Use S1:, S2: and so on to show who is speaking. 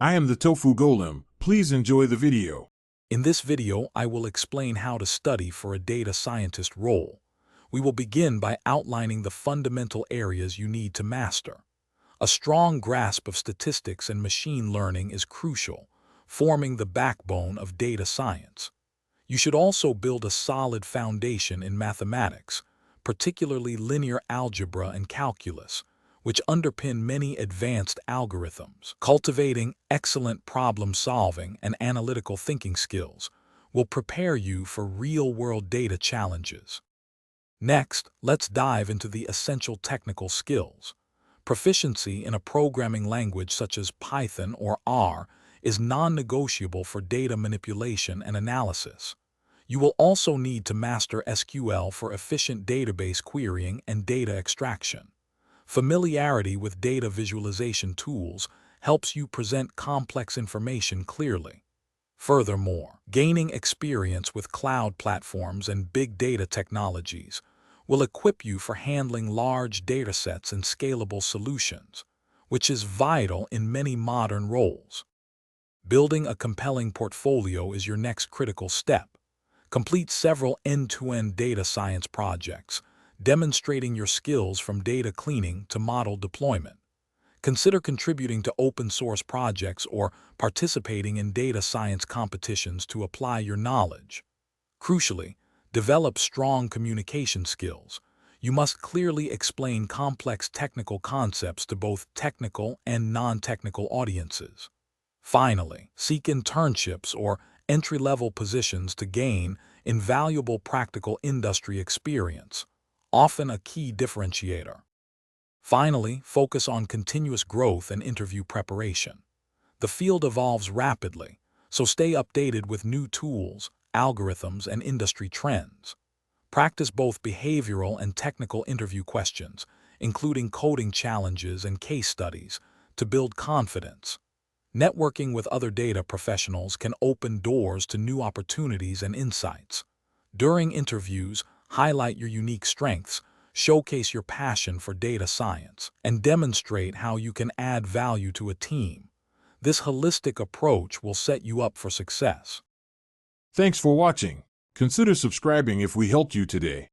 S1: I am the Tofu Golem. Please enjoy the video.
S2: In this video, I will explain how to study for a data scientist role. We will begin by outlining the fundamental areas you need to master. A strong grasp of statistics and machine learning is crucial, forming the backbone of data science. You should also build a solid foundation in mathematics, particularly linear algebra and calculus, which underpin many advanced algorithms. Cultivating excellent problem-solving and analytical thinking skills will prepare you for real-world data challenges. Next, let's dive into the essential technical skills. Proficiency in a programming language such as Python or R is non-negotiable for data manipulation and analysis. You will also need to master SQL for efficient database querying and data extraction. Familiarity with data visualization tools helps you present complex information clearly. Furthermore, gaining experience with cloud platforms and big data technologies will equip you for handling large datasets and scalable solutions, which is vital in many modern roles. Building a compelling portfolio is your next critical step. Complete several end-to-end data science projects, demonstrating your skills from data cleaning to model deployment. Consider contributing to open-source projects or participating in data science competitions to apply your knowledge. Crucially, develop strong communication skills. You must clearly explain complex technical concepts to both technical and non-technical audiences. Finally, seek internships or entry-level positions to gain invaluable practical industry experience, often a key differentiator. Finally, focus on continuous growth and interview preparation. The field evolves rapidly, so stay updated with new tools, algorithms, and industry trends. Practice both behavioral and technical interview questions, including coding challenges and case studies, to build confidence. Networking with other data professionals can open doors to new opportunities and insights. During interviews, highlight your unique strengths, showcase your passion for data science, and demonstrate how you can add value to a team. This holistic approach will set you up for success.
S1: Thanks for watching. Consider subscribing if we helped you today.